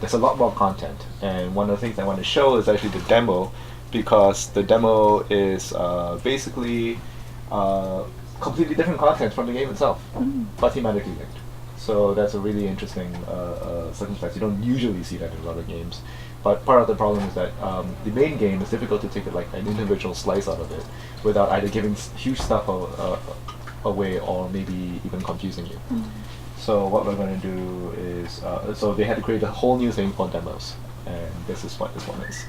there's a lot more content. And one of the things I want to show is actually the demo, because the demo is basically completely different content from the game itself, but thematically linked. So that's a really interesting circumstance. You don't usually see that in a lot of games. But part of the problem is that the main game is difficult to take like an individual slice out of it without either giving huge stuff away or maybe even confusing you. So what we're going to do is, so they had to create a whole new thing called demos, and this is what this one is.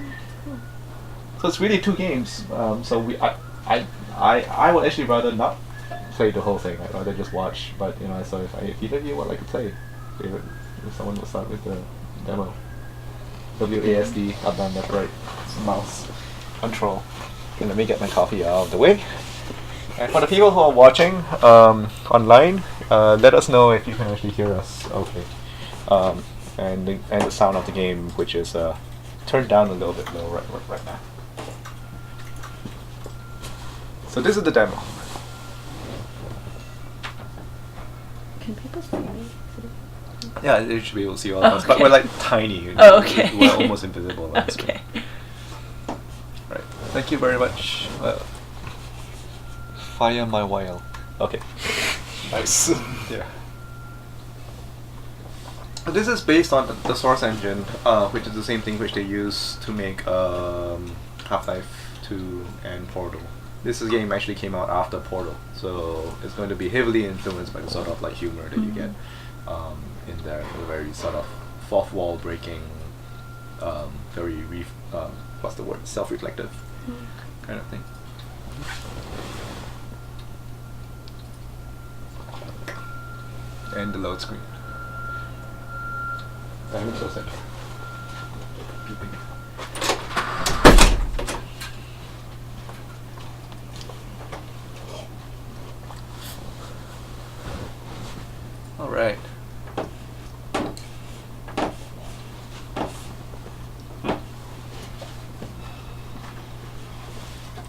So it's really two games. So I would actually rather not play the whole thing. I'd rather just watch. But you know, so if either of you would like to play, if someone will start with the demo. WASD, up, down, left, right, mouse, control. Okay, let me get my coffee out of the way. And for the people who are watching online, let us know if you can actually hear us okay. And the sound of the game, which is turned down a little bit low right now. So this is the demo. Can people see me? Yeah, you should be able to see all of us, but we're like tiny. Oh, okay. We're almost invisible on screen. Okay. Right. Thank you very much. Fire my whale. Okay. Nice. Yeah. This is based on the source engine, which is the same thing which they use to make Half-Life 2 and Portal. This game actually came out after Portal, so it's going to be heavily influenced by the sort of like humor that you get in there, the very sort of fourth wall breaking, very what's the word, self-reflective kind of thing. And the load screen. I'm so sad. All right.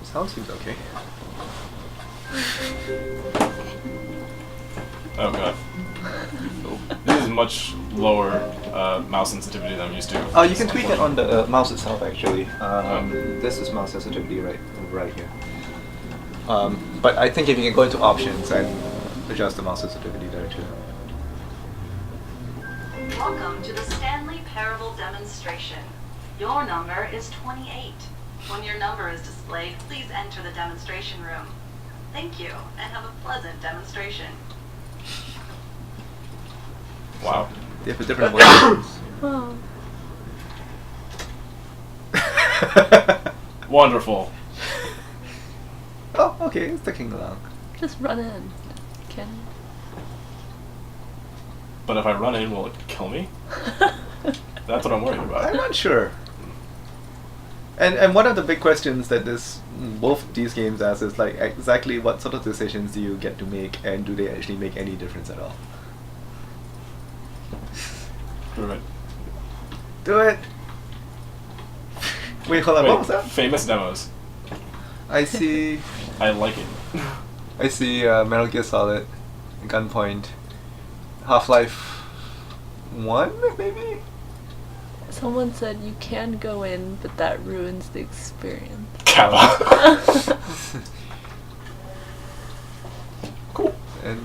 Sound seems okay. Oh god. This is much lower mouse sensitivity than I'm used to. You can tweak it on the mouse itself actually. This is mouse sensitivity right here. But I think if you can go into options and adjust the mouse sensitivity there too. Welcome to the Stanley Parable demonstration. Your number is 28. When your number is displayed, please enter the demonstration room. Thank you, and have a pleasant demonstration. Wow. They have a different voice. Oh. Wonderful. Oh, okay, it's ticking along. Just run in. Can But if I run in, will it kill me? That's what I'm worried I'm about. not sure. And one of the big questions that both these games ask is like exactly what sort of decisions do you get to make, and do they actually make any difference at all? Do it. Do it. Wait, hold on. Wait, What was that? famous demos. I see. I like it. I see. Metal Gear Solid, Gunpoint, Half-Life 1, maybe. Someone said you can go in, but that ruins the experience. Kappa. Cool. And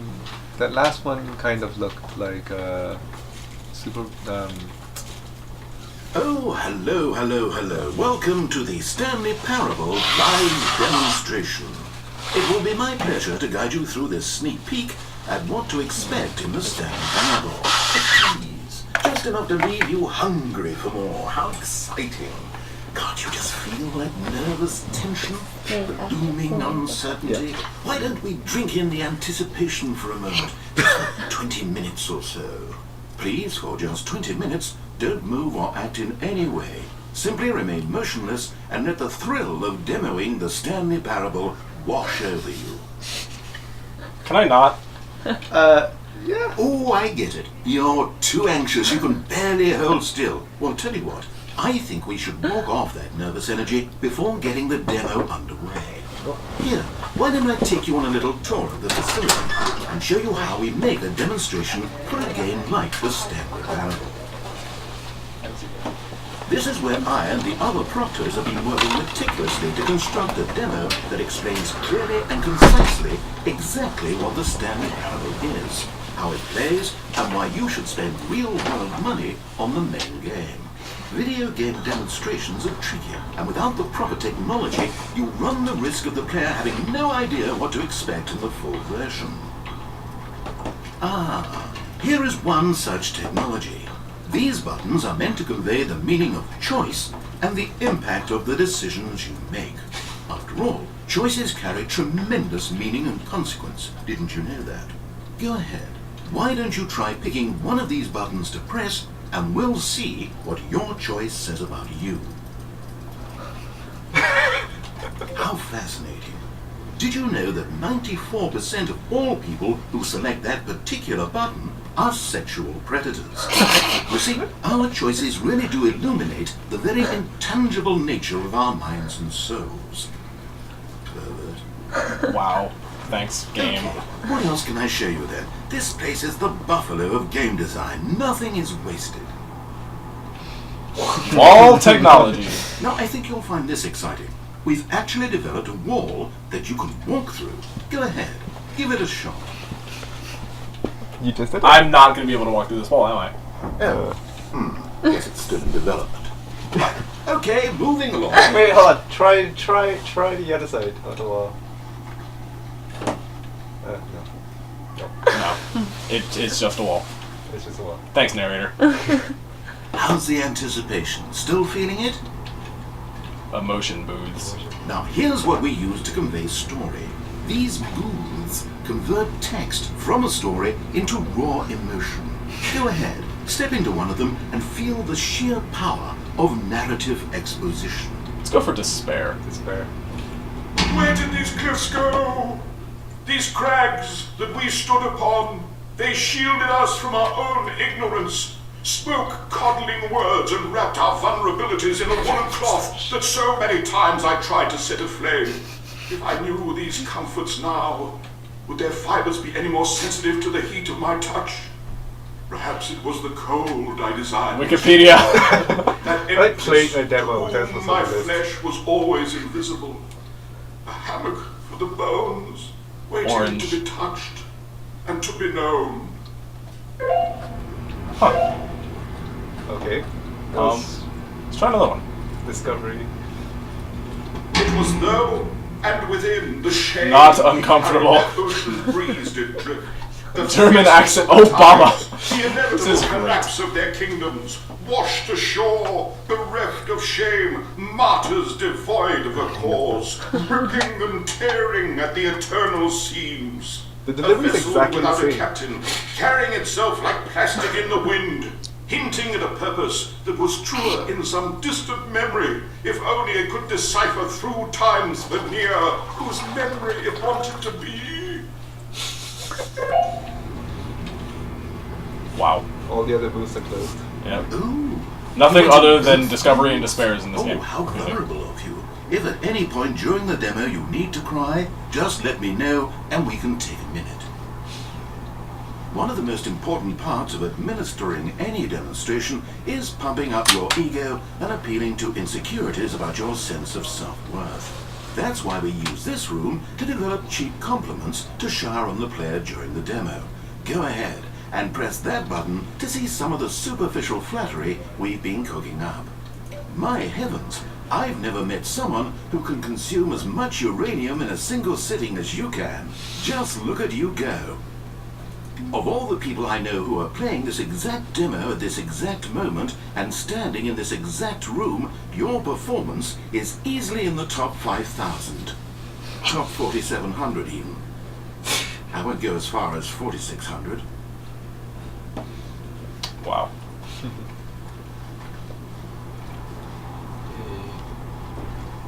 that last one kind of looked like super. Oh, hello. Welcome to the Stanley Parable live demonstration. It will be my pleasure to guide you through this sneak peek at what to expect in the Stanley Parable. Please, just enough to leave you hungry for more. How exciting. Can't you just feel that nervous tension? The looming uncertainty? Why don't we drink in the anticipation for a moment? Just for 20 minutes or so. Please, for just 20 minutes, don't move or act in any way. Simply remain motionless and let the thrill of demoing the Stanley Parable wash over you. Can I not? Yeah. Oh, I get it. You're too anxious. You can barely hold still. Well, tell you what. I think we should walk off that nervous energy before getting the demo underway. Here, why don't I take you on a little tour of the facility and show you how we make a demonstration for a game like the Stanley Parable. fancy there. This is where I and the other proctors have been working meticulously to construct a demo that explains clearly and concisely exactly what the Stanley Parable is, how it plays, and why you should spend real-world money on the main game. Video game demonstrations are tricky, and without the proper technology, you run the risk of the player having no idea what to expect in the full version. Ah, here is one such technology. These buttons are meant to convey the meaning of choice and the impact of the decisions you make. After all, choices carry tremendous meaning and consequence. Didn't you know that? Go ahead. Why don't you try picking one of these buttons to press, and we'll see what your choice says about you. How fascinating. Did you know that 94% of all people who select that particular button are sexual predators? You see, our choices really do illuminate the very intangible nature of our minds and souls. Pervert. Wow. Thanks, game. Okay, what else can I show you then? This place is the buffalo of game design. Nothing is wasted. Wall technology. Now, I think you'll find this exciting. We've actually developed a wall that you can walk through. Go ahead, give it a shot. You just did it? I'm not going to be able to walk through this wall, am I? Guess it's still in development. Okay, moving along. Wait, hold on. Try the other side of the wall. No. No. It's just a wall. It's just a wall. Thanks, narrator. How's the anticipation? Still feeling it? Emotion booths. Now, here's what we use to convey story. These booths convert text from a story into raw emotion. Go ahead, step into one of them and feel the sheer power of narrative exposition. Let's go for despair. Despair. Where did these cliffs go? These crags that we stood upon, they shielded us from our own ignorance, spoke coddling words and wrapped our vulnerabilities in a woolen cloth that so many times I tried to set aflame. If I knew these comforts now, would their fibers be any more sensitive to the heat of my touch? Perhaps it was the cold I desired. Wikipedia. That I played a demo, to that's whom what's my on the list. flesh was always invisible. A hammock for the bones, waiting Orange. to be touched and to be known. Huh. Okay. Let's try another one. Discovery. It was low and within the shade. Not uncomfortable. That ocean breeze did drift. The German fierce accent, tides, Obama. The inevitable This is great. collapse of their kingdoms, washed ashore, bereft of shame, martyrs devoid of a cause, ripping and tearing at the eternal seams. The delivery a is vessel exactly the without a same. captain, carrying itself like plastic in the wind, hinting at a purpose that was truer in some distant memory, if only it could decipher through time's veneer, whose memory it wanted to be. Wow. All the other booths are closed. Yeah. Ooh. Nothing other than discovery and despair is in this Oh, game. how vulnerable of you. If at any point during the demo you need to cry, just let me know and we can take a minute. One of the most important parts of administering any demonstration is pumping up your ego and appealing to insecurities about your sense of self-worth. That's why we use this room to develop cheap compliments to shower on the player during the demo. Go ahead and press that button to see some of the superficial flattery we've been cooking up. My heavens, I've never met someone who can consume as much uranium in a single sitting as you can. Just look at you go. Of all the people I know who are playing this exact demo at this exact moment and standing in this exact room, your performance is easily in the top 5,000. Top 4,700 even. I won't go as far as 4,600. Wow.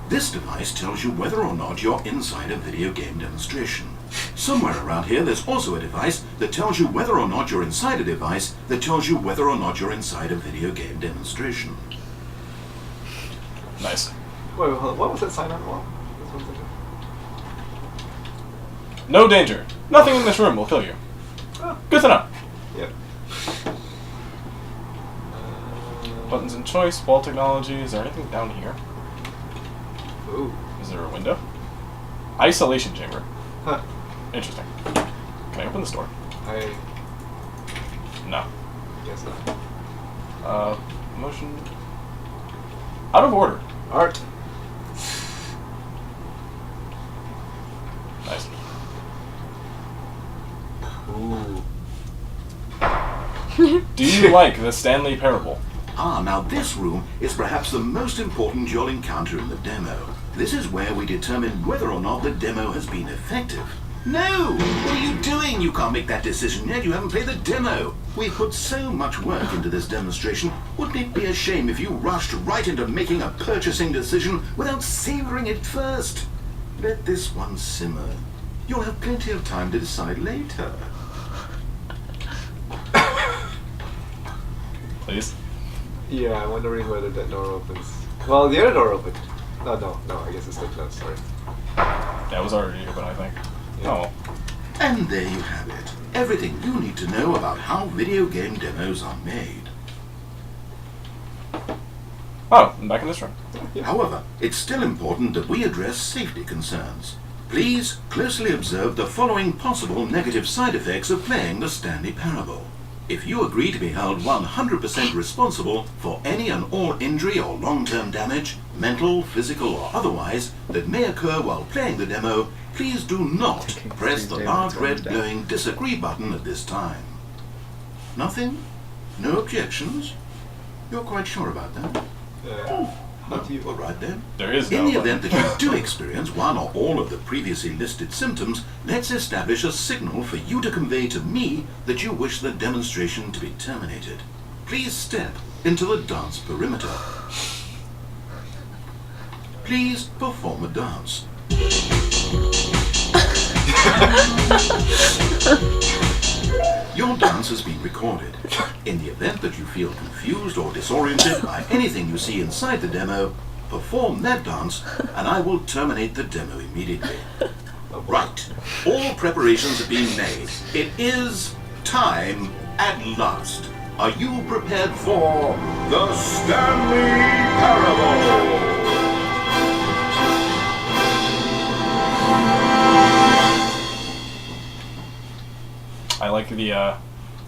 This device tells you whether or not you're inside a video game demonstration. Somewhere around here there's also a device that tells you whether or not you're inside a device that tells you whether or not you're inside a video game demonstration. Nice. Wait, hold on. What was that sign on the wall? This one's like No danger. Nothing in this room will kill you. Oh. Good to know. Yep. Buttons and choice, wall technology. Is there anything down here? Ooh. Is there a window? Isolation chamber. Huh. Interesting. Can I open this door? I No. guess not. Motion. Out of order. Art. Nice. Ooh. Do you like the Stanley Parable? Ah, now this room is perhaps the most important you'll encounter in the demo. This is where we determine whether or not the demo has been effective. No! What are you doing? You can't make that decision yet. You haven't played the demo. We've put so much work into this demonstration. Wouldn't it be a shame if you rushed right into making a purchasing decision without savoring it first? Let this one simmer. You'll have plenty of time to decide later. Please? Yeah, I'm wondering whether that door opens. Well, the other door opened. No, I guess it's still closed, sorry. That was already open, I think. Yeah. Oh. And there you have it. Everything you need to know about how video game demos are made. Oh, I'm back in this room. However, it's still important that we address safety concerns. Please closely observe the following possible negative side effects of playing the Stanley Parable. If you agree to be held 100% responsible for any and all injury or long-term damage, mental, physical or otherwise, that may occur while playing the demo, please do not press the large red glowing disagree button at this time. Nothing? No objections? You're quite sure about that? Not you. All right then. There is In no the button. event that you do experience one or all of the previously listed symptoms, let's establish a signal for you to convey to me that you wish the demonstration to be terminated. Please step into the dance perimeter. Please perform a dance. Your dance has been recorded. In the event that you feel confused or disoriented by anything you see inside the demo, perform that dance and I will terminate the demo immediately. Right. All preparations have been made. It is time at last. Are you prepared for the Stanley Parable? I like the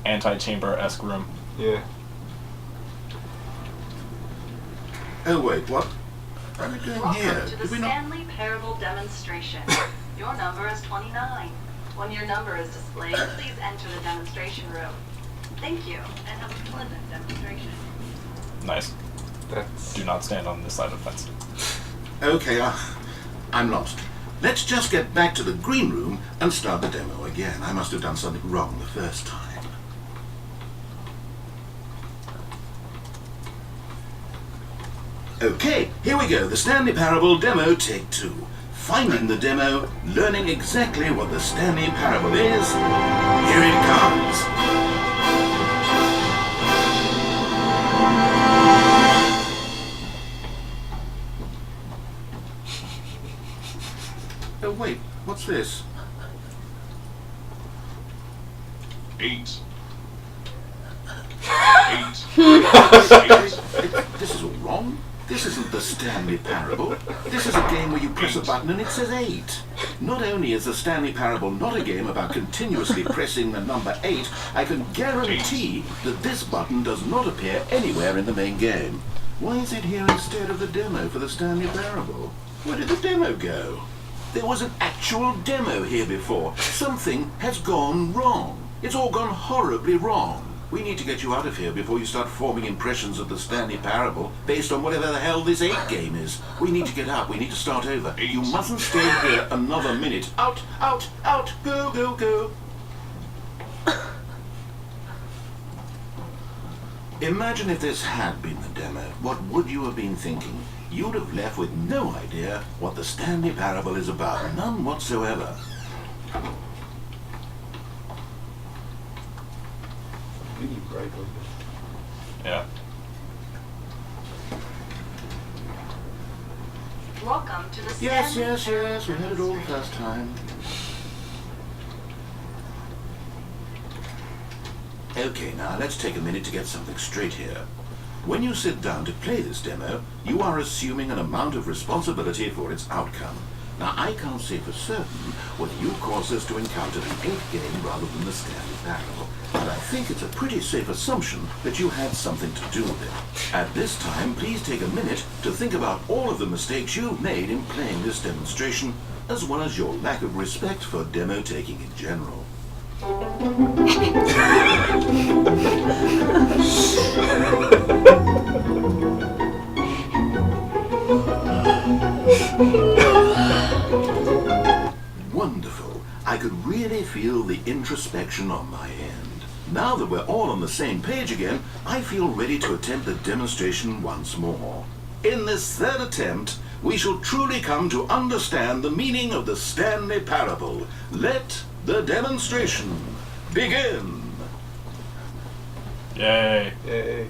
anti-chamber-esque room. Yeah. Oh wait, what? What are we doing here? Welcome to the Did we not? Stanley Parable demonstration. Your number is 29. When your number is displayed, please enter the demonstration room. Thank you, and have a pleasant demonstration. Nice. That's... Do not stand on this side of the fence. Okay, I'm lost. Let's just get back to the green room and start the demo again. I must have done something wrong the first time. Okay, here we go. The Stanley Parable demo, take 2. Finding the demo, learning exactly what the Stanley Parable is. Here it comes. Oh wait, what's this? 8. This is all wrong. This isn't the Stanley Parable. This is a game where you press a button and it says 8. Not only is the Stanley Parable not a game about continuously pressing the number 8, I can guarantee that this button does not appear anywhere in the main game. Why is it here instead of the demo for the Stanley Parable? Where did the demo go? There was an actual demo here before. Something has gone wrong. It's all gone horribly wrong. We need to get you out of here before you start forming impressions of the Stanley Parable based on whatever the hell this 8 game is. We need to get out. We need to start over. You mustn't stay here another minute. Out, out, out. Go, go, go. Imagine if this had been the demo. What would you have been thinking? You'd have left with no idea what the Stanley Parable is about. None whatsoever. Really bright like this. Yeah. Welcome to the Yes, Stanley yes, Parable yes. We had it all the demonstration. first time. Okay, now let's take a minute to get something straight here. When you sit down to play this demo, you are assuming an amount of responsibility for its outcome. Now, I can't say for certain whether you caused us to encounter the 8th game rather than the Stanley Parable, but I think it's a pretty safe assumption that you had something to do with it. At this time, please take a minute to think about all of the mistakes you've made in playing this demonstration, as well as your lack of respect for demo taking in general. Wonderful. I could really feel the introspection on my end. Now that we're all on the same page again, I feel ready to attempt the demonstration once more. In this third attempt, we shall truly come to understand the meaning of the Stanley Parable. Let the demonstration begin. Yay. Yay.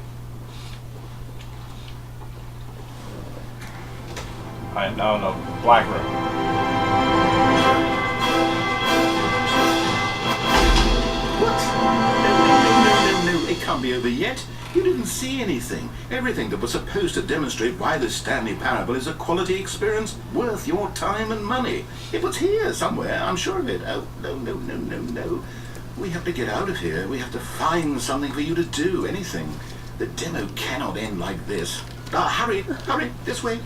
I am now in a black room. What? No, it can't be over yet. You didn't see anything. Everything that was supposed to demonstrate why the Stanley Parable is a quality experience worth your time and money. It was here somewhere, I'm sure of it. Oh, no. We have to get out of here. We have to find something for you to do, anything. The demo cannot end like this. Hurry, this way.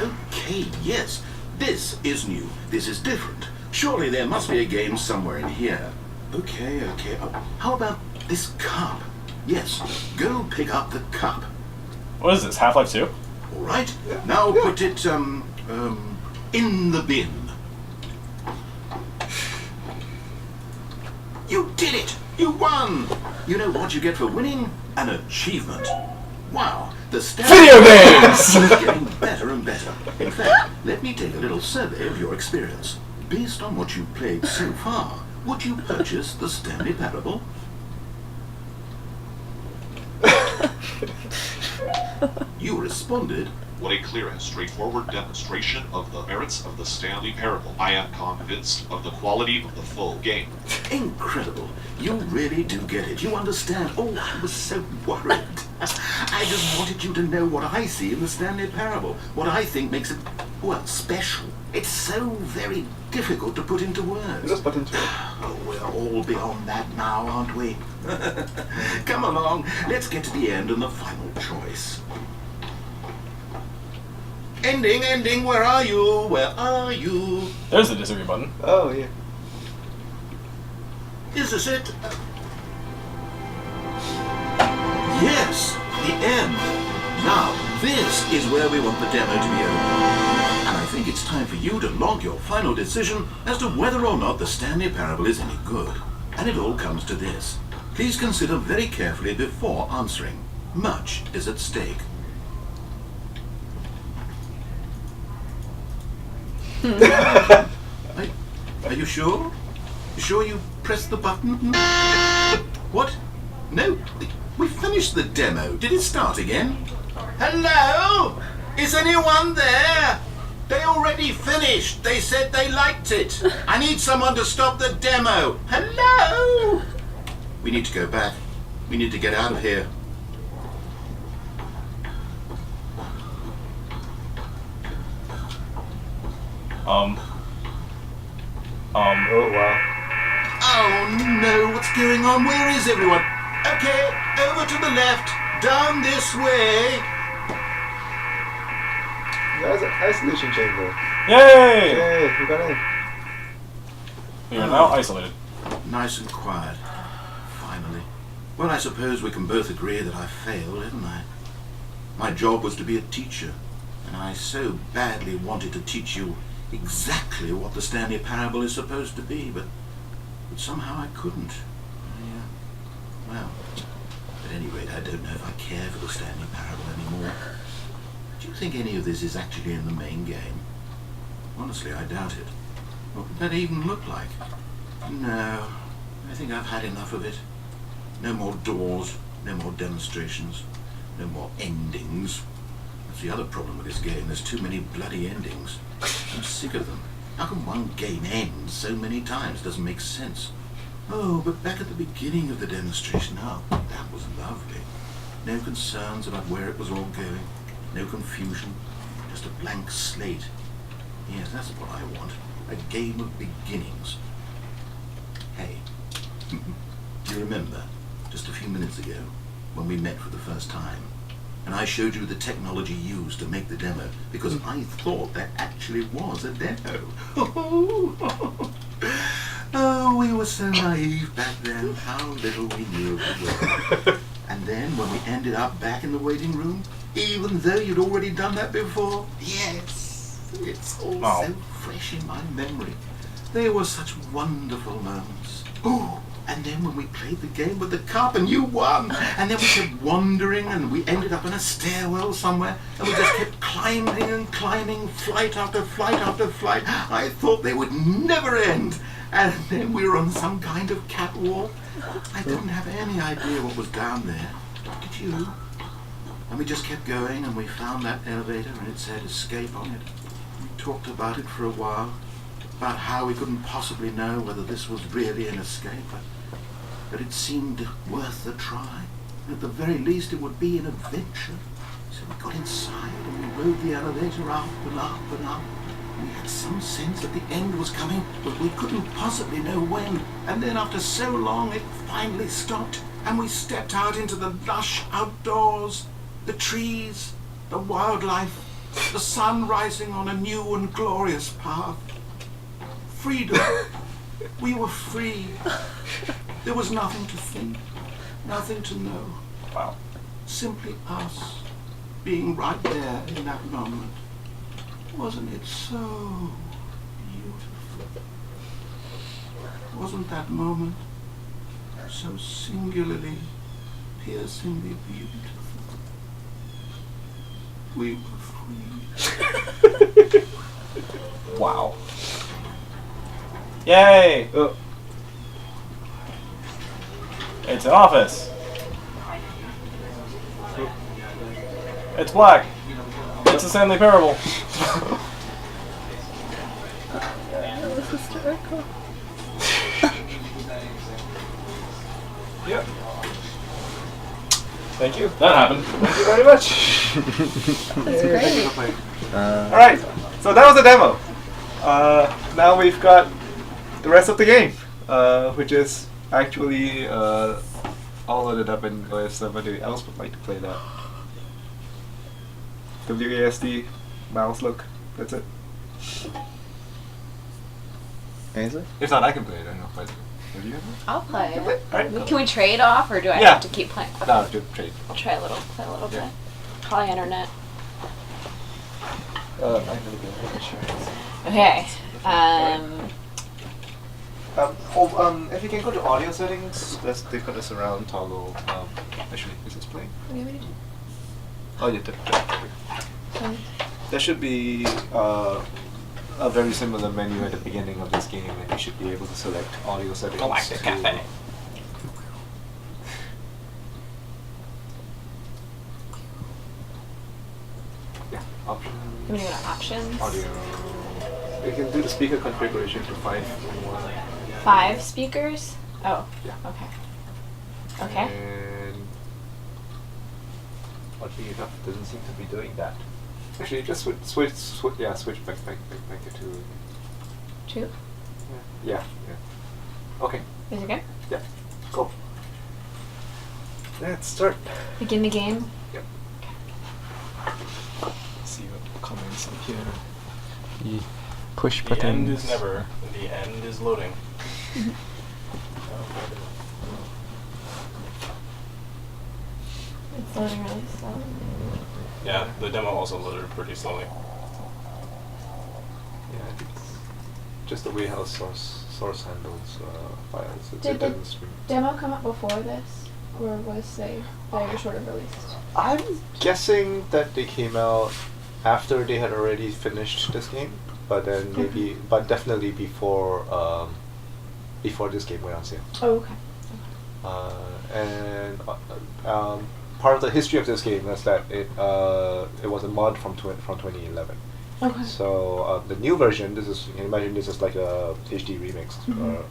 Okay, yes, this is new. This is different. Surely there must be a game somewhere in here. Okay. How about this cup? Yes, go pick up the cup. What is this, Half-Life 2? All right, now put it, in the bin. You did it! You won! You know what you get for winning? An achievement. Wow, the Video games! is getting better and better. In fact, let me take a little survey of your experience. Based on what you've played so far, would you purchase the Stanley Parable? You responded, What a clear and straightforward demonstration of the merits of the Stanley Parable. I am convinced of the quality of the full game. incredible. You really do get it. You understand. Oh, I was so worried. I just wanted you to know what I see in the Stanley Parable. What I think makes it, well, special. It's so very difficult to put into words. Just put into it. Oh, we're all beyond that now, aren't we? Come along. Let's get to the end and the final choice. Ending, where are you? Where are you? There's the disagree button. Oh, yeah. Is this it? Yes, the end. Now, this is where we want the demo to be over. And I think it's time for you to log your final decision as to whether or not the Stanley Parable is any good. And it all comes to this. Please consider very carefully before answering. Much is at stake. Are you sure? You sure you pressed the button? What? No, we finished the demo. Did it start again? Hello? Is anyone there? They already finished. They said they liked it. I need someone to stop the demo. Hello? We need to go back. We need to get out of here. Oh, wow. Oh no, what's going on? Where is everyone? Okay, over to the left, down this way. There's an isolation chamber. Yay! Yay, we got in. We are now isolated. Nice and quiet. Finally. Well, I suppose we can both agree that I failed, didn't I? My job was to be a teacher, and I so badly wanted to teach you exactly what the Stanley Parable is supposed to be, but somehow I couldn't. Well, at any rate, I don't know if I care for the Stanley Parable anymore. Do you think any of this is actually in the main game? Honestly, I doubt it. What would that even look like? No, I think I've had enough of it. No more doors, no more demonstrations, no more endings. That's the other problem with this game. There's too many bloody endings. I'm sick of them. How can one game end so many times? Doesn't make sense. Oh, but back at the beginning of the demonstration, oh, that was lovely. No concerns about where it was all going. No confusion. Just a blank slate. Yes, that's what I want. A game of beginnings. Hey, do you remember, just a few minutes ago, when we met for the first time, and I showed you the technology used to make the demo, because I thought there actually was a demo. Oh, we were so naive back then. How little we knew of the world. And then when we ended up back in the waiting room, even though you'd already done that before, yes, it's all so fresh in my memory. They were such wonderful moments. Oh, and then when we played the game with the cup and you won, and then we kept wandering and we ended up in a stairwell somewhere, and we just kept climbing and climbing, flight after flight after flight. I thought they would never end. And then we were on some kind of catwalk. I didn't have any idea what was down there. Did you? And we just kept going, and we found that elevator, and it said escape on it. We talked about it for a while, about how we couldn't possibly know whether this was really an escape, but it seemed worth a try. And at the very least, it would be an adventure. So we got inside, and we rode the elevator up and up and up. We had some sense that the end was coming, but we couldn't possibly know when. And then after so long, it finally stopped, and we stepped out into the lush outdoors, the trees, the wildlife, the sun rising on a new and glorious path. Freedom. We were free. There was nothing to think, nothing to know. Wow. Simply us being right there in that moment. Wasn't it so beautiful? Wasn't that moment so singularly, piercingly beautiful? We were free. Wow. Yay! It's an office. It's black. It's a Stanley Parable. That was hysterical. Yep. Thank you. That happened. Thank you very much. That's great. Alright, so that was the demo. Now we've got the rest of the game, which is actually all loaded up in if somebody else would like to play that. WASD, mouse look, that's it. Ainsley? If not, I can play it, I don't know if I do. What do you have? I'll play it. Alright, cool. Can we trade off, or do I Yeah. have to keep playing? Okay. No, just trade. I'll try a little, play a little Yeah. bit. Probably internet. I'm gonna go insurance. Okay. If you can go to audio settings, they've got a surround toggle. Actually, is this playing? What do you want me to do? Oh, you did. Sorry. There should be a very similar menu at the beginning of this game, and you should be able to select audio settings. Galactic Cafe. Yeah, options. Can we go to options? Audio. You can do the speaker configuration to 5 or more. 5 speakers? Oh. Yeah. Okay. Okay. And oddly enough, it doesn't seem to be doing that. Actually, just switch back to 2. 2? Yeah. Okay. Is it good? Yeah. Cool. Let's start. Begin the game. Yep. See what comments in here. You push The buttons. end is never. The end is loading. It's loading really slow. Yeah, the demo also loaded pretty slowly. Yeah, I think it's just the way how source handles files. It Did the doesn't stream. demo come out before this? Or was they sort of released? I'm guessing that they came out after they had already finished this game, but then maybe, but definitely before this game went on sale. Oh, okay. And part of the history of this game is that it was a mod from 2011. Okay. So the new version, you can imagine this is like a HD remix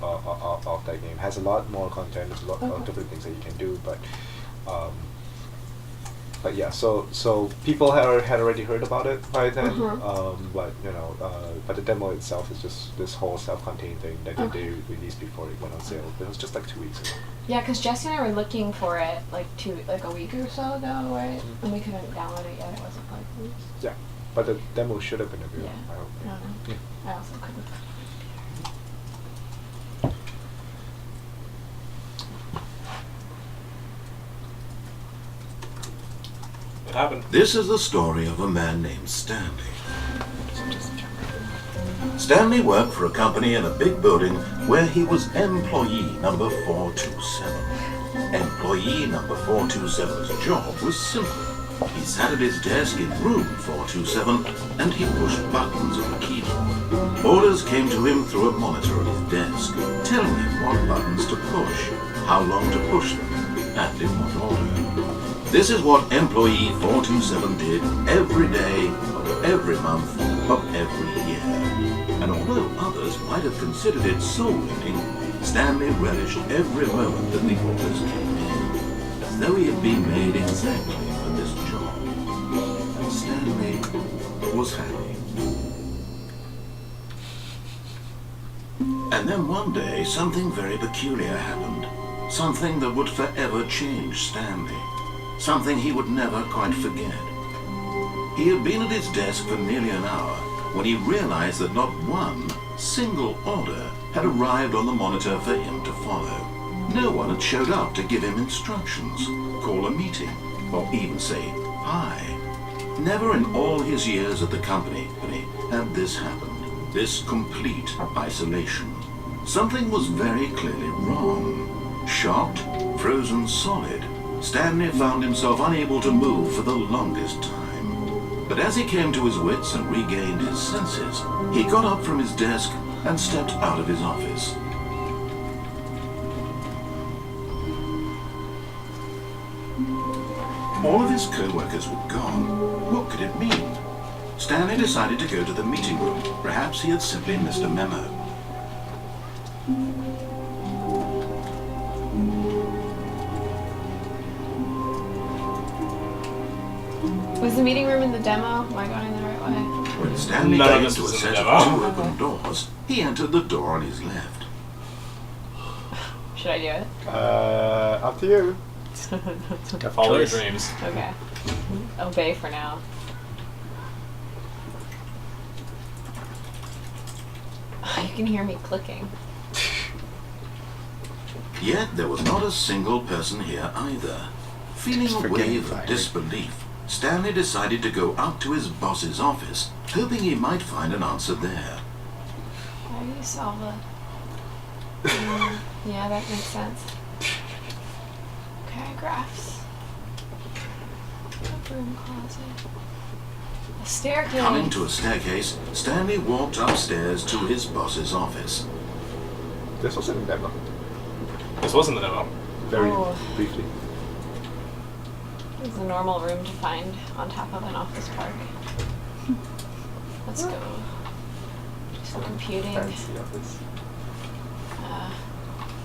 of that game. Has a lot more content. There's a lot of different things that you can do, but But yeah, so people had already heard about it by then. But but the demo itself is just this whole self-contained thing that they released before it went on sale. It was just like 2 weeks ago. Yeah, because Jesse and I were looking for it like a week or so ago, right? And we couldn't download it yet. It wasn't like released. Yeah, but the demo should have been available. Yeah. I hope. I don't know. Yeah. I also couldn't. It happened. This is the story of a man named Stanley. Stanley worked for a company in a big building where he was employee number 427. Employee number 427's job was simple. He sat at his desk in room 427 and he pushed buttons on a keyboard. Orders came to him through a monitor on his desk, telling him what buttons to push, how long to push them, and in what order. This is what employee 427 did every day of every month of every year. And although others might have considered it soul-winning, Stanley relished every moment that the orders came in, as though he had been made exactly for this job. And Stanley was happy. And then one day, something very peculiar happened. Something that would forever change Stanley. Something he would never quite forget. He had been at his desk for nearly an hour when he realized that not one single order had arrived on the monitor for him to follow. No one had showed up to give him instructions, call a meeting, or even say hi. Never in all his years at the company had this happened, this complete isolation. Something was very clearly wrong. Shocked, frozen solid, Stanley found himself unable to move for the longest time. But as he came to his wits and regained his senses, he got up from his desk and stepped out of his office. All of his co-workers were gone. What could it mean? Stanley decided to go to the meeting room. Perhaps he had simply missed a memo. Was the meeting room in the demo? Am I going in the right way? When Stanley None of came this to a was in set the of demo. two open doors, he entered the door on his left. Should I do it? Up to you. Follow your dreams. Okay. Obey for now. You can hear me clicking. Yet there was not a single person here either. Feeling a wave of disbelief, Stanley decided to go up to his boss's office, hoping he might find an answer there. How do you solve it? Yeah, that makes sense. Okay, graphs. A broom closet. A staircase. Coming to a staircase, Stanley walked upstairs to his boss's office. This was in the demo. This wasn't the demo. Very Oh. briefly. It's a normal room to find on top of an office park. Let's go. Just computing. Fancy office.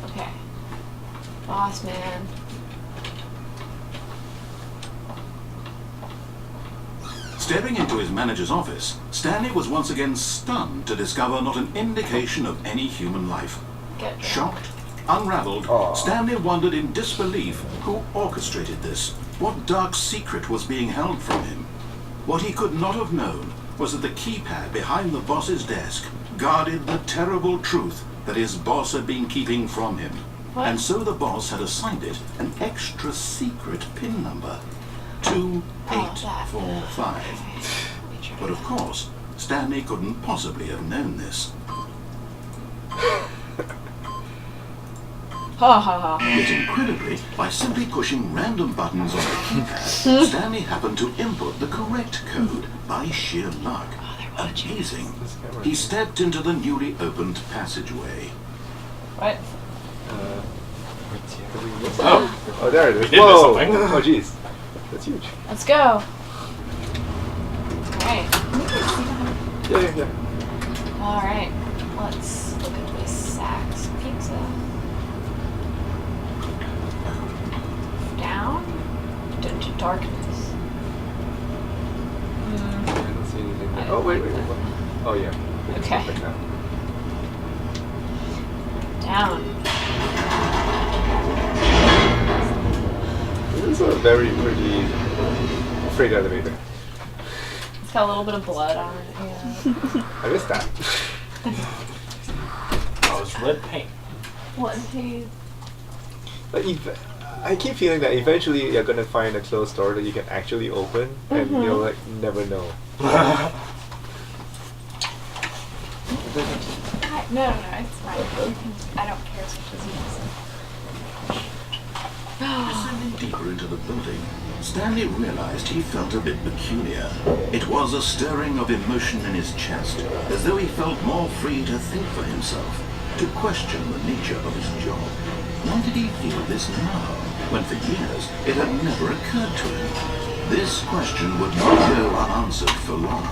Okay. Boss man. Stepping into his manager's office, Stanley was once again stunned to discover not an indication of any human life. Get drunk. Shocked, unraveled, Aw. Stanley wondered in disbelief who orchestrated this. What dark secret was being held from him? What he could not have known was that the keypad behind the boss's desk guarded the terrible truth that his boss had been keeping from him. What? And so the boss had assigned it an extra secret PIN number. 2845. But of course, Stanley couldn't possibly have known this. Ha ha ha. Yet incredibly, by simply pushing random buttons on the keypad, Stanley happened to input the correct code by sheer luck. Amazing. He stepped into the newly opened passageway. What? Oh, there it is. We did miss Whoa! something. Oh, jeez. That's huge. Let's go. Alright. Yeah. Alright. Let's look at this Saks pizza. Down into darkness. Oh wait. like that. What? Oh yeah. It's Okay. perfect now. Down. This is a very pretty freight elevator. It's got a little bit of blood on it. Yeah. I missed that. Oh, it's red paint. What he? But I keep feeling that eventually you're gonna find a closed door that you can actually open, and you'll like never know. No, it's fine. I don't care as much as he does. Descending deeper into the building, Stanley realized he felt a bit peculiar. It was a stirring of emotion in his chest, as though he felt more free to think for himself, to question the nature of his job. Why did he feel this now, when for years it had never occurred to him? This question would not go unanswered for long.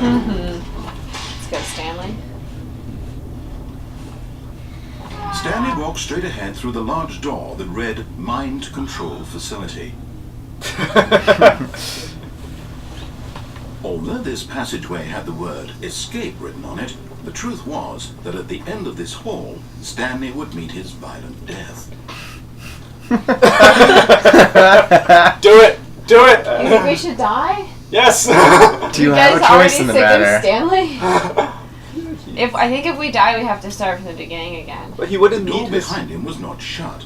Let's go, Stanley. Stanley walked straight ahead through the large door that read Mind Control Facility. Although this passageway had the word Escape written on it, the truth was that at the end of this hall, Stanley would meet his violent death. Do it! Do it! You think we should die? Yes! Do you guys have a already choice in the sick of matter? Stanley? I think if we die, we have to start from the beginning again. But he wouldn't The door need his. behind him was not shut.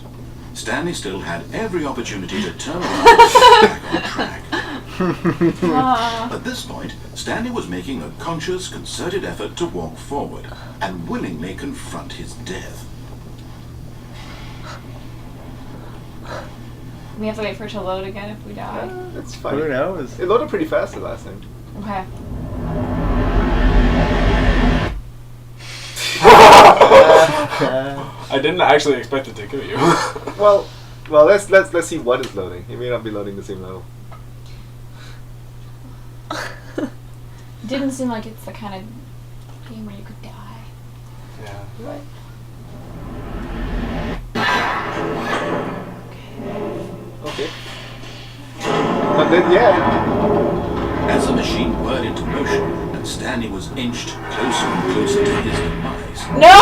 Stanley still had every opportunity to turn around and get back on track. At this point, Stanley was making a conscious, concerted effort to walk forward and willingly confront his death. We have to wait for it to load again if we die. It's fine. Who knows? It loaded pretty fast the last time. Okay. I didn't actually expect it to kill you. Well, let's see what is loading. It may not be loading the same level. Didn't seem like it's the kind of game where you could die. Yeah. Right. Okay. But then, yeah. As the machine whirred into motion and Stanley was inched closer and closer to his demise, No!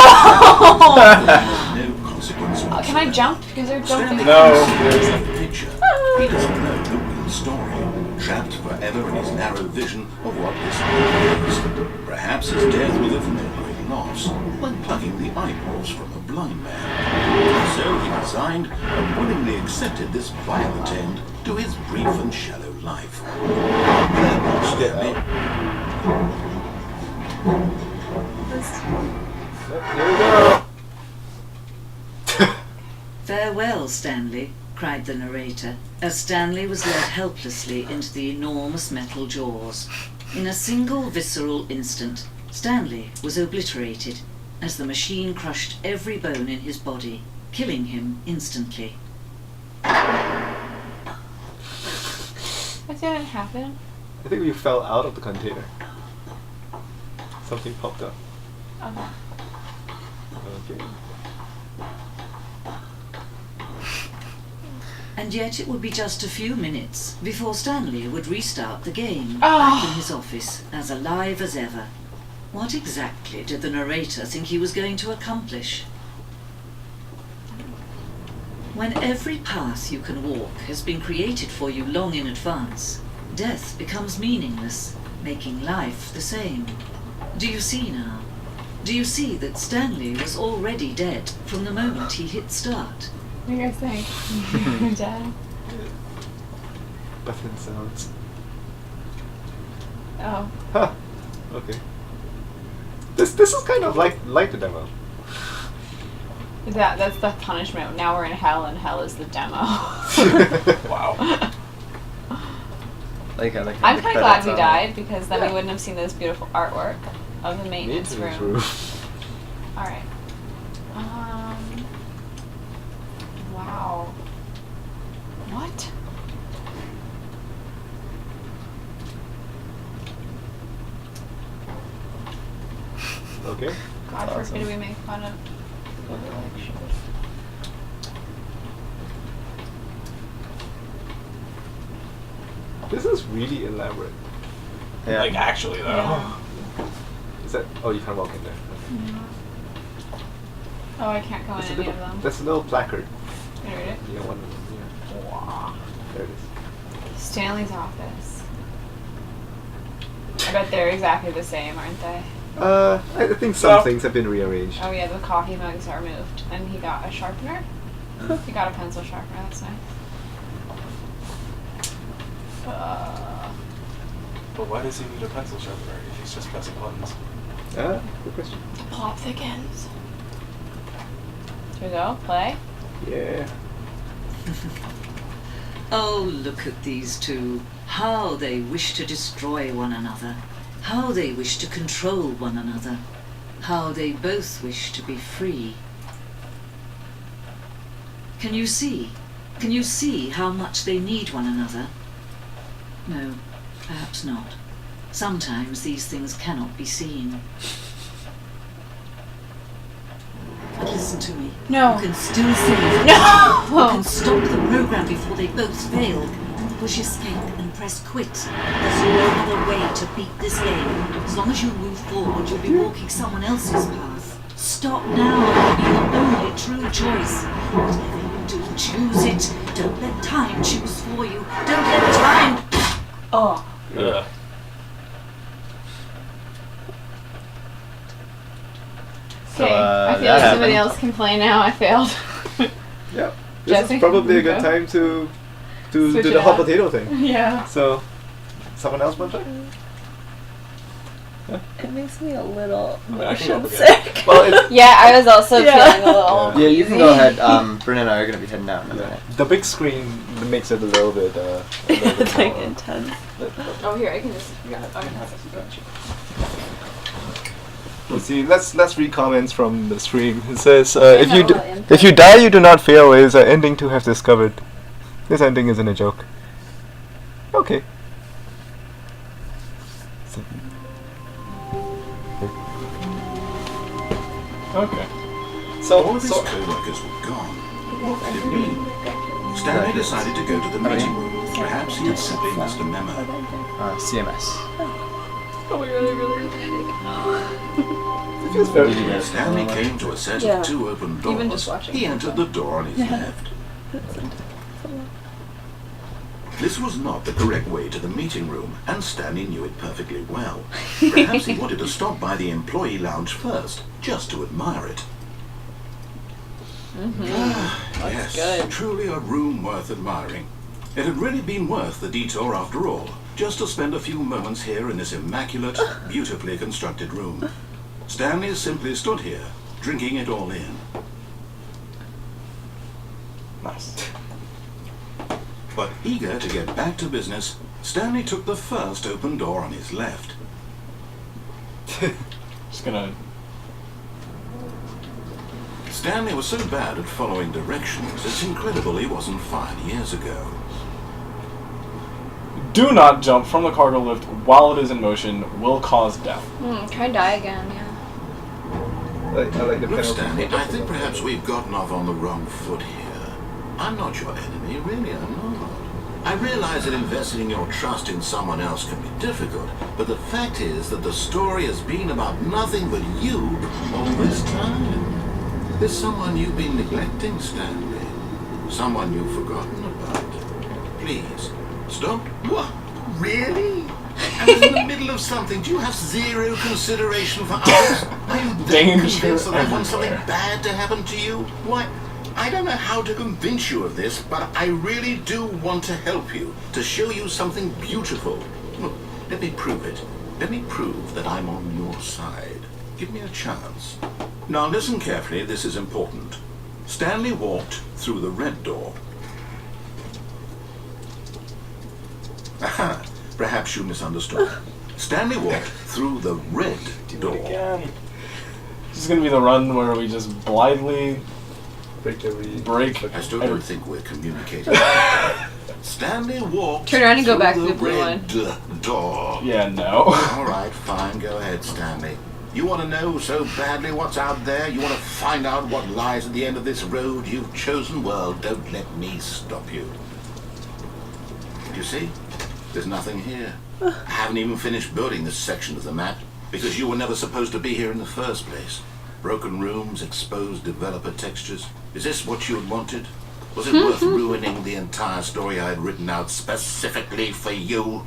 no consequence whatsoever. Can I jump? Because they're jumping. Stanley No. considers the picture. He doesn't know the real story, trapped forever in his narrow vision of what this world is. Perhaps his death will have no great loss, like plucking the eyeballs from a blind man. So he resigned and willingly accepted this violent end to his brief and shallow life. There was Stanley. Here we go. Farewell, Stanley, cried the narrator, as Stanley was led helplessly into the enormous metal jaws. In a single visceral instant, Stanley was obliterated, as the machine crushed every bone in his body, killing him instantly. What didn't happen? I think we fell out of the container. Something popped up. Okay. Okay. And yet it would be just a few minutes before Stanley would restart the game, Oh. back in his office, as alive as ever. What exactly did the narrator think he was going to accomplish? When every path you can walk has been created for you long in advance, death becomes meaningless, making life the same. Do you see now? Do you see that Stanley was already dead from the moment he hit start? What do you guys think? You're dead. Button sounds. Oh. Huh. Okay. This is kind of like the demo. That's the punishment. Now we're in hell, and hell is the demo. Wow. Like I'm kind of glad we died, because then we wouldn't have seen this beautiful artwork of the maintenance room. Alright. Wow. What? Okay. God Awesome. forbid we make fun of other pictures. This is really elaborate. Yeah. Like actually though. Yeah. Is that? Oh, you can't walk in there. Oh, I can't go in any of them. That's a little placard. Can you read it? Yeah, one. Yeah. Wow. There it is. Stanley's office. I bet they're exactly the same, aren't they? I think some things have been rearranged. Oh yeah, the coffee mugs are moved. And he got a sharpener? He got a pencil sharpener, that's nice. But why does he need a pencil sharpener if he's just pressing buttons? Good question. Plot thickens. Here we go, play. Yeah. Oh, look at these two. How they wish to destroy one another. How they wish to control one another. How they both wish to be free. Can you see? Can you see how much they need one another? No, perhaps not. Sometimes these things cannot be seen. But listen to me. No. You can still save. No! You can stop the program before they both fail. Push escape and press quit. There's no other way to beat this game. As long as you move forward, you'll be walking someone else's path. Stop now. It'll be your only true choice. Whatever you do, choose it. Don't let time choose for you. Don't let time. Oh. Yeah. Okay, I feel like somebody else can play now. I failed. Yeah. This Jesse? is probably a good Okay. time to Switch do it the hot up. potato thing. Yeah. So, someone else want to play? It makes me a little I mean, I can go motion again. sick. Well, it's, Yeah, I was also Yeah. feeling a little. Yeah, you can go ahead. Bryn and I are going to be heading out in a minute. the big screen makes it a little bit. It's like more- intense. Oh, here, I can just. Let's see. Let's read comments from the stream. It says, Yeah, if you no, d- well, input. if you die, you do not fail. Is an ending to have discovered. This ending isn't a joke. Okay. Okay. All of his co-workers were gone. What could it mean? Stanley decided to go to the meeting room. Perhaps he had simply missed a memo. CMS. Oh, we really It feels very When Stanley came to a set Yeah. of two open Even just doors, watching he it. entered the door on his left. This was not the correct way to the meeting room, and Stanley knew it perfectly well. Perhaps he wanted to stop by the employee lounge first, just to admire it. Yes, good. truly a room worth admiring. It had really been worth the detour after all, just to spend a few moments here in this immaculate, beautifully constructed room. Stanley simply stood here, drinking it all in. Nice. But eager to get back to business, Stanley took the first open door on his left. Just gonna. Stanley was so bad at following directions, it's incredible he wasn't 5 years ago. Do not jump from the cargo lift while it is in motion. Will cause death. Try die again, yeah. I like the Look, penalty. Stanley, I think perhaps we've gotten off on the wrong foot here. I'm not your enemy, really, I'm not. I realize that investing your trust in someone else can be difficult, but the fact is that the story has been about nothing but you all this time. There's someone you've been neglecting, Stanley. Someone you've forgotten about. Please, stop. What? Really? And in the middle of something, do you have zero consideration for others? Are you that Danger convinced that I want something everywhere. bad to happen to you? Why, I don't know how to convince you of this, but I really do want to help you, to show you something beautiful. Look, let me prove it. Let me prove that I'm on your side. Give me a chance. Now listen carefully, this is important. Stanley walked through the red door. Aha, perhaps you misunderstood. Stanley walked through the red door. This is gonna be the run where we just blithely Break every. break. I still don't think we're communicating. Stanley walked Turn around and go through back to the the blue red door. Yeah, no. All right, fine. Go ahead, Stanley. You want to know so badly what's out there? You want to find out what lies at the end of this road you've chosen? Well, don't let me stop you. You see? There's nothing here. I haven't even finished building this section of the map because you were never supposed to be here in the first place. Broken rooms, exposed developer textures. Is this what you had wanted? Was it worth ruining the entire story I had written out specifically for you?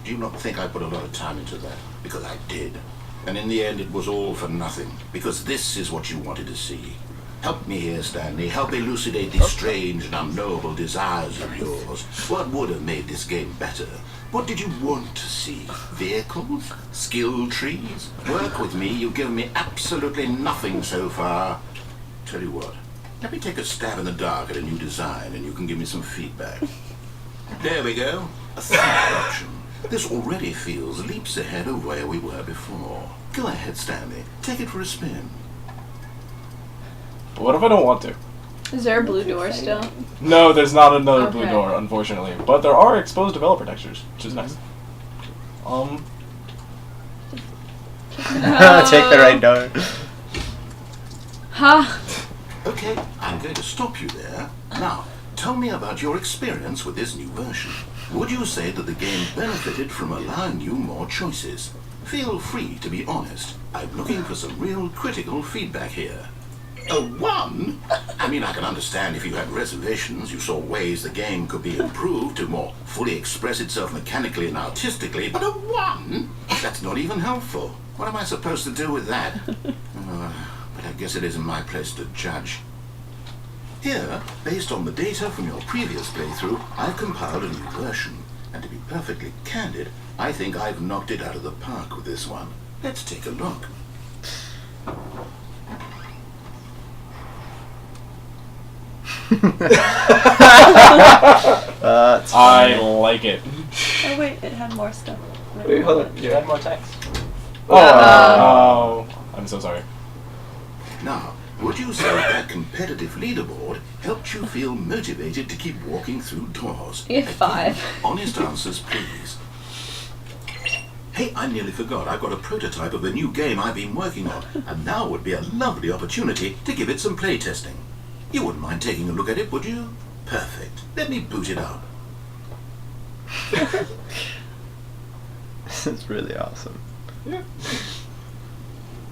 Do you not think I put a lot of time into that? Because I did. And in the end it was all for nothing. Because this is what you wanted to see. Help me here, Stanley. Help elucidate these strange and unknowable desires of yours. What would have made this game better? What did you want to see? Vehicles? Skill trees? Work with me. You've given me absolutely nothing so far. Tell you what. Let me take a stab in the dark at a new design and you can give me some feedback. There we go. A third option. This already feels leaps ahead of where we were before. Go ahead, Stanley. Take it for a spin. What if I don't want to? Is there a blue door still? No, there's not another blue Okay. door, unfortunately. But there are exposed developer textures, which is nice. Take the right door. Ha! Okay, I'm going to stop you there. Now, tell me about your experience with this new version. Would you say that the game benefited from allowing you more choices? Feel free to be honest. I'm looking for some real critical feedback here. A 1? I mean, I can understand if you had reservations, you saw ways the game could be improved to more fully express itself mechanically and artistically, but a 1? That's not even helpful. What am I supposed to do with that? But I guess it isn't my place to judge. Here, based on the data from your previous playthrough, I've compiled a new version. And to be perfectly candid, I think I've knocked it out of the park with this one. Let's take a look. I like it. Oh wait, it had more stuff. Wait, hold on. You had more text. Oh, I'm so sorry. Now, would you say that competitive leaderboard helped you feel motivated to keep walking through doors? If Again, 5. honest answers, please. Hey, I nearly forgot. I've got a prototype of a new game I've been working on, and now would be a lovely opportunity to give it some play testing. You wouldn't mind taking a look at it, would you? Perfect. Let me boot it up. This is really awesome.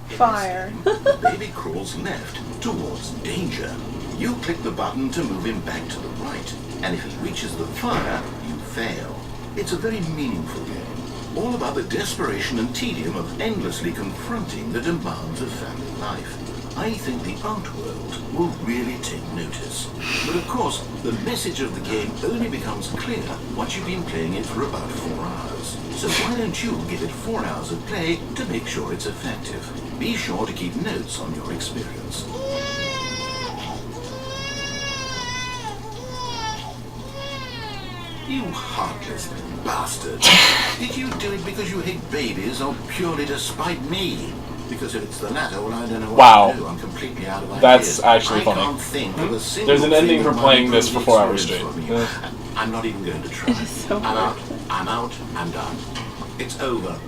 Fire. The baby crawls left towards danger. You click the button to move him back to the right, and if he reaches the fire, you fail. It's a very meaningful game, all about the desperation and tedium of endlessly confronting the demands of family life. I think the art world will really take notice. But of course, the message of the game only becomes clear once you've been playing it for about 4 hours. So why don't you give it 4 hours of play to make sure it's effective? Be sure to keep notes on your experience. You heartless bastard. Did you do it because you hate babies or purely to spite me? Because if it's the latter, well, I don't know what to do. I'm completely out of ideas. That's actually I funny. can't think of a single There's an ending thing for that playing might this for improve 4 the hours straight. experience for me. I'm not even going to try. It is so I'm out. I'm out. I'm done. It's over.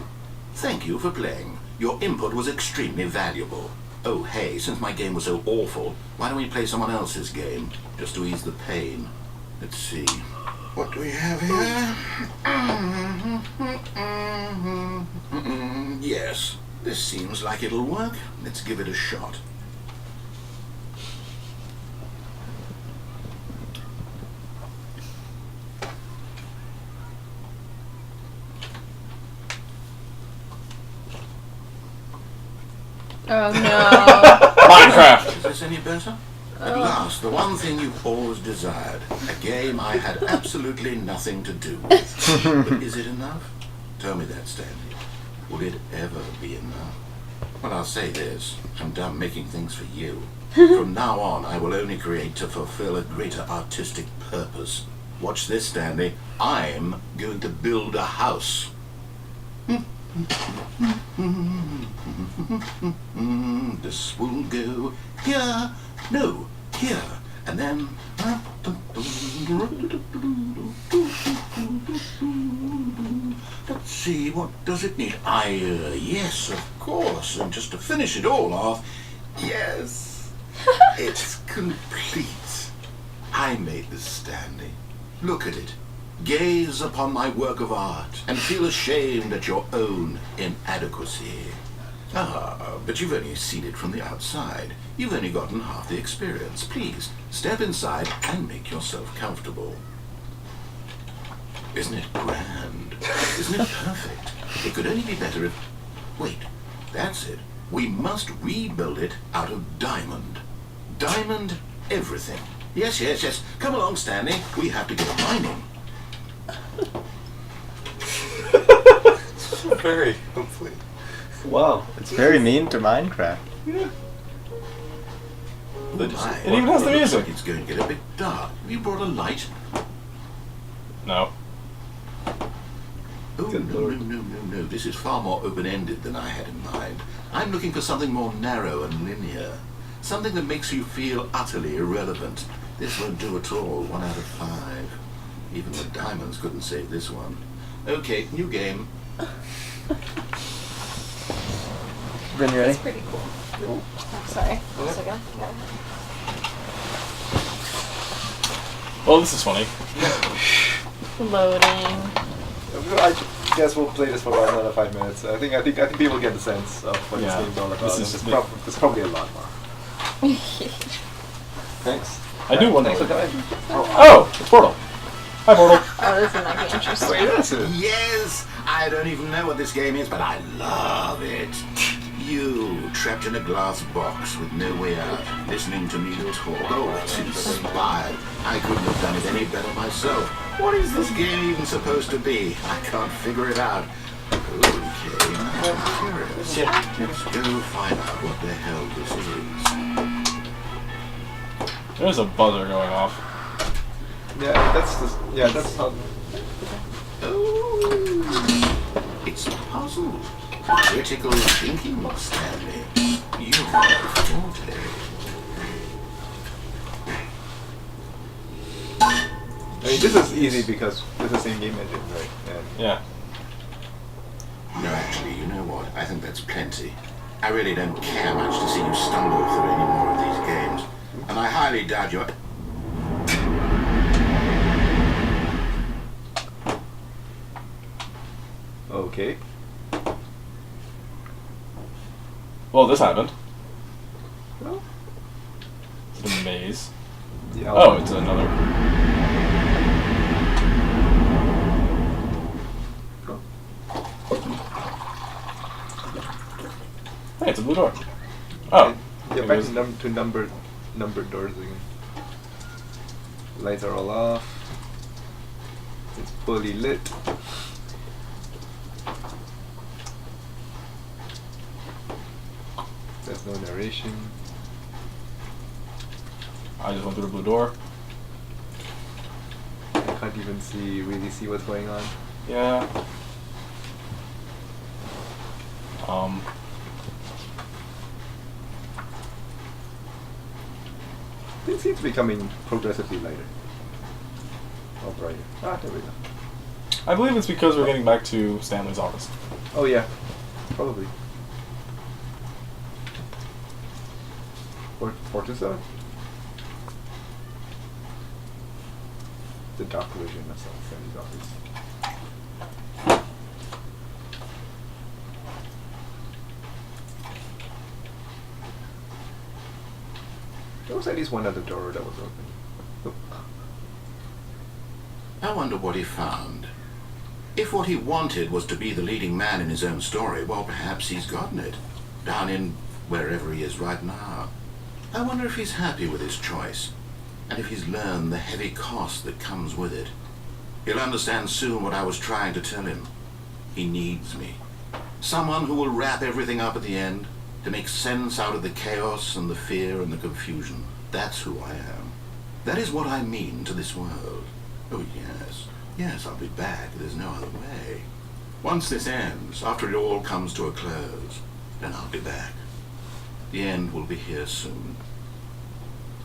Thank you for playing. Your input was extremely valuable. Oh, hey, since my game was so awful, why don't we play someone else's game, just to ease the pain? Let's see. What do we have here? Yes, this seems like it'll work. Let's give it a shot. Oh no. Minecraft! Is this any better? At last, the one thing you've always desired. A game I had absolutely nothing to do with. But is it enough? Tell me that, Stanley. Will it ever be enough? Well, I'll say this. I'm done making things for you. From now on, I will only create to fulfill a greater artistic purpose. Watch this, Stanley. I'm going to build a house. This will go here. No, here. And then... Let's see, what does it need? Yes, of course. And just to finish it all off, yes, it's complete. I made this, Stanley. Look at it. Gaze upon my work of art and feel ashamed at your own inadequacy. Ah, but you've only seen it from the outside. You've only gotten half the experience. Please, step inside and make yourself comfortable. Isn't it grand? Isn't it perfect? It could only be better if... Wait, that's it. We must rebuild it out of diamond. Diamond everything. Yes, yes, yes. Come along, Stanley. We have to get mining. Very complete. Wow, it's very mean to Minecraft. Oh my, It even has the looks music. like it's going to get a bit dark. Have you brought a light? No. Oh, no. This is far more open-ended than I had in mind. I'm looking for something more narrow and linear. Something that makes you feel utterly irrelevant. This won't do at all. 1 out of 5. Even the diamonds couldn't save this one. Okay, new game. Been ready? That's pretty cool. Oh, sorry. 1 second. Well, this is funny. Loading. I guess we'll play this for about another 5 minutes. I think people get the sense of what Yeah, this game's all about. this is There's probably a lot more. Thanks. I do wonder. Thanks for coming. Oh, it's Portal. Hi, Portal. Oh, this is might be interesting. Wait, that's it. Yes! I don't even know what this game is, but I love it. You, trapped in a glass box with no way out, listening to me talk. Oh, it's inspired. I couldn't have done it any better myself. What is this game even supposed to be? I can't figure it out. Okay, I'm curious. Let's go find out what the hell this is. There's a buzzer going off. That's how. Oh, it's a puzzle. Critical thinking, Stanley. You're forte. I mean, this is easy because it's the same game engine, right? And Yeah. No, actually, you know what? I think that's plenty. I really don't care much to see you stumble through any more of these games. And I highly doubt you're... Okay. Well, this happened. Well, It's a maze. yeah. Oh, it's another. Hey, it's a blue door. Oh. Yeah, It back was- to numbered doors again. Lights are all off. It's fully lit. There's no narration. I just went through the blue door. I can't even really see what's going on. Yeah. It seems to be becoming progressively lighter. Or brighter. Ah, there we go. I believe it's because we're getting back to Stanley's office. Oh yeah, probably. Fortusa? The dark version of Stanley's office. There was at least one other door that was open. Oh. I wonder what he found. If what he wanted was to be the leading man in his own story, well, perhaps he's gotten it. Down in wherever he is right now. I wonder if he's happy with his choice, and if he's learned the heavy cost that comes with it. He'll understand soon what I was trying to tell him. He needs me. Someone who will wrap everything up at the end, to make sense out of the chaos and the fear and the confusion. That's who I am. That is what I mean to this world. Oh, yes. Yes, I'll be back. There's no other way. Once this ends, after it all comes to a close, then I'll be back. The end will be here soon.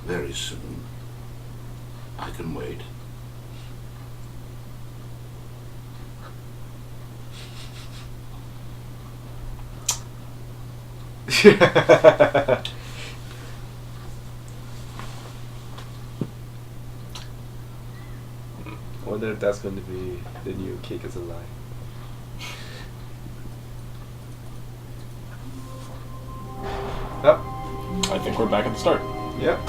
Very soon. I can wait. wonder if that's going to be the new Cake is a Lie. Yep. I think we're back at the start. Yep.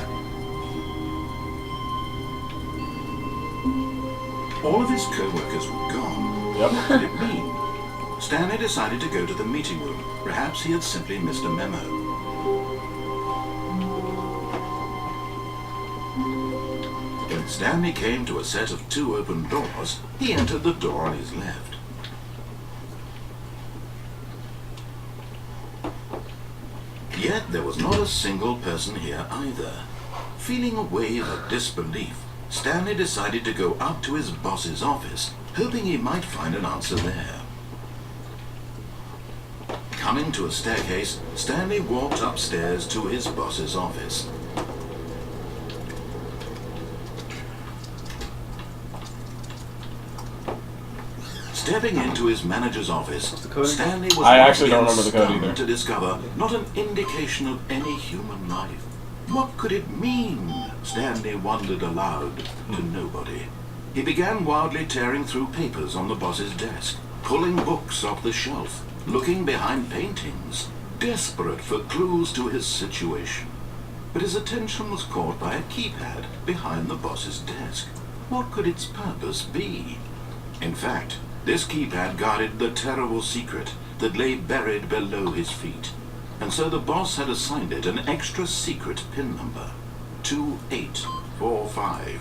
All of his co-workers were gone. Yep. What did it mean? Stanley decided to go to the meeting room. Perhaps he had simply missed a memo. When Stanley came to a set of 2 open doors, he entered the door on his left. Yet there was not a single person here either. Feeling a wave of disbelief, Stanley decided to go up to his boss's office, hoping he might find an answer there. Coming to a staircase, Stanley walked upstairs to his boss's office. Stepping into his manager's office, Stanley was I once actually don't again remember the code stunned either. to discover not an indication of any human life. What could it mean? Stanley wondered aloud to nobody. He began wildly tearing through papers on the boss's desk, pulling books off the shelf, looking behind paintings, desperate for clues to his situation. But his attention was caught by a keypad behind the boss's desk. What could its purpose be? In fact, this keypad guarded the terrible secret that lay buried below his feet. And so the boss had assigned it an extra secret PIN number, 2845.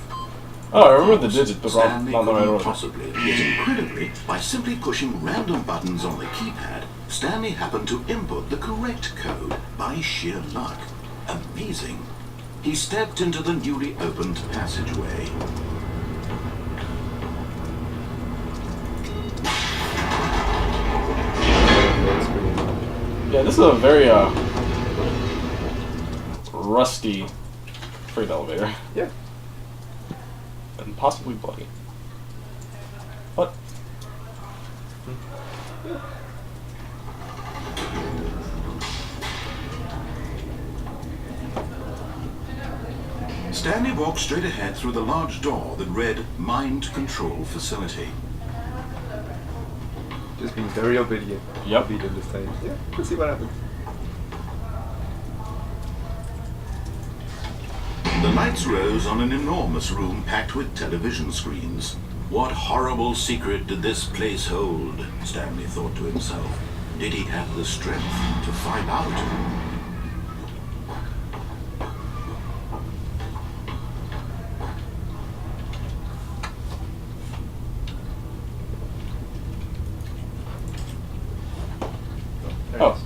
Oh, I remember the digit, but Stanley not the right couldn't order. possibly, yet incredibly, by simply pushing random buttons on the keypad, Stanley happened to input the correct code by sheer luck. Amazing. He stepped into the newly opened passageway. Yeah, this is a very rusty freight elevator. Yeah. And possibly bloody. What? Stanley walked straight ahead through the large door that read Mind Control Facility. Just being very obedient. Yep. Obedient this time. Yeah, let's see what happens. The lights rose on an enormous room packed with television screens. What horrible secret did this place hold? Stanley thought to himself. Did he have the strength to find out? Oh.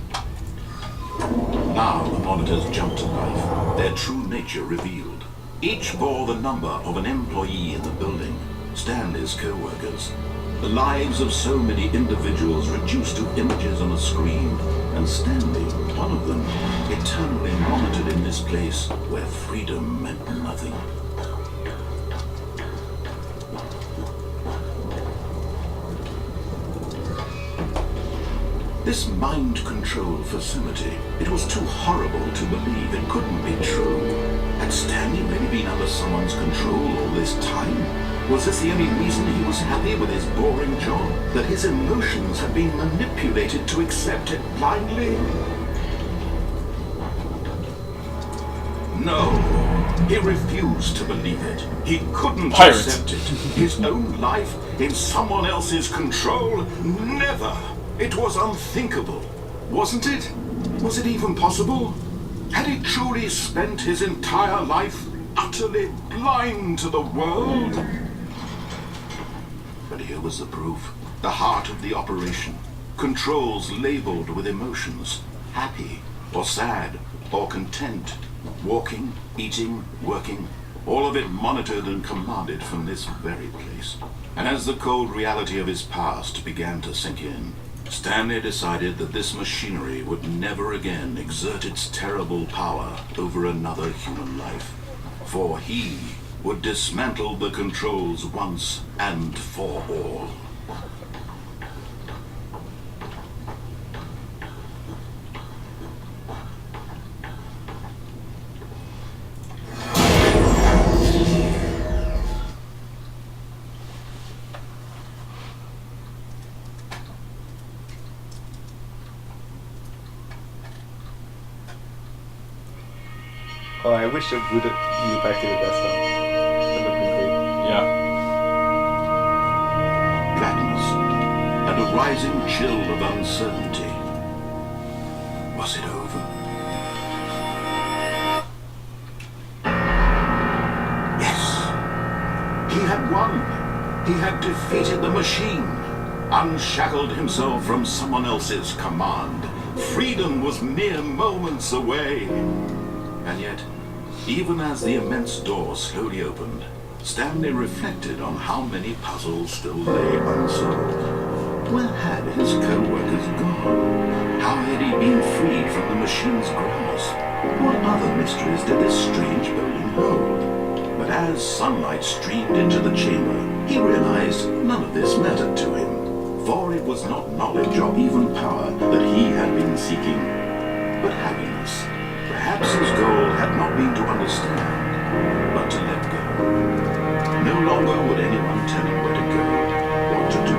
Now the monitors jumped to life, their true nature revealed. Each bore the number of an employee in the building, Stanley's co-workers. The lives of so many individuals reduced to images on a screen, and Stanley, one of them, eternally monitored in this place where freedom meant nothing. This mind control facility, it was too horrible to believe. It couldn't be true. Had Stanley really been under someone's control all this time? Was this the only reason he was happy with his boring job? That his emotions had been manipulated to accept it blindly? No, he refused to believe it. He couldn't Pirates. accept it. His own life in someone else's control? Never. It was unthinkable, wasn't it? Was it even possible? Had he truly spent his entire life utterly blind to the world? But here was the proof. The heart of the operation. Controls labeled with emotions. Happy, or sad, or content. Walking, eating, working. All of it monitored and commanded from this very place. And as the cold reality of his past began to sink in, Stanley decided that this machinery would never again exert its terrible power over another human life. For he would dismantle the controls once and for all. Oh, I wish it booted you back to the desktop. That would be great. Yeah. Gladness and a rising chill of uncertainty. Was it over? Yes! He had won! He had defeated the machine! Unshackled himself from someone else's command. Freedom was mere moments away. And yet, even as the immense door slowly opened, Stanley reflected on how many puzzles still lay unsolved. Where had his co-workers gone? How had he been freed from the machine's grasp? What other mysteries did this strange building hold? But as sunlight streamed into the chamber, he realized none of this mattered to him. For it was not knowledge or even power that he had been seeking, but happiness. Perhaps his goal had not been to understand, but to let go. No longer would anyone tell him where to go, what to do,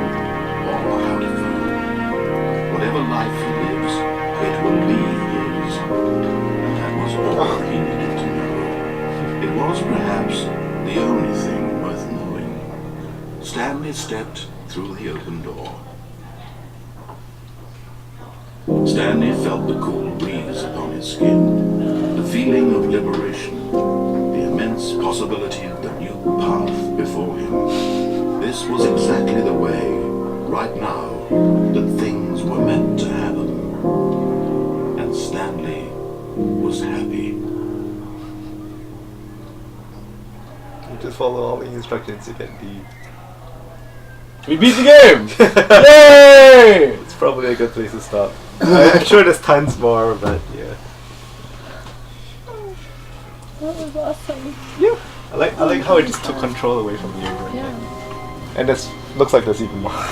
or how to feel. Whatever life he lives, it will be his. And that was all he needed to know. It was perhaps the only thing worth knowing. Stanley stepped through the open door. Stanley felt the cool breeze upon his skin, the feeling of liberation, the immense possibility of the new path before him. This was exactly the way, right now, that things were meant to happen. And Stanley was happy. You just follow all the instructions, you get the... We beat the game! Yay! It's probably a good place to stop. I'm sure there's tons more, but yeah. That was awesome. Yeah. I like how it just took control away from you. Right? Yeah. And this looks like there's even more.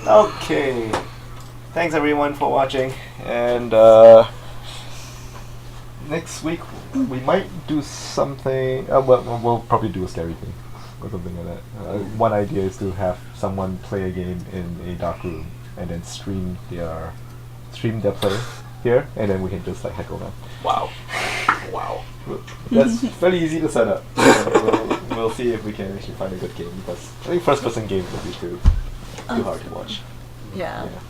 Okay. Thanks everyone for watching. And next week we might do something. We'll probably do a scary thing or something like that. One idea is to have someone play a game in a dark room and then stream their play here, and then we can just like heckle them. Wow. Wow. That's fairly easy to set up. We'll see if we can actually find a good game, because I think first-person games would be too hard to watch. Yeah. Yeah.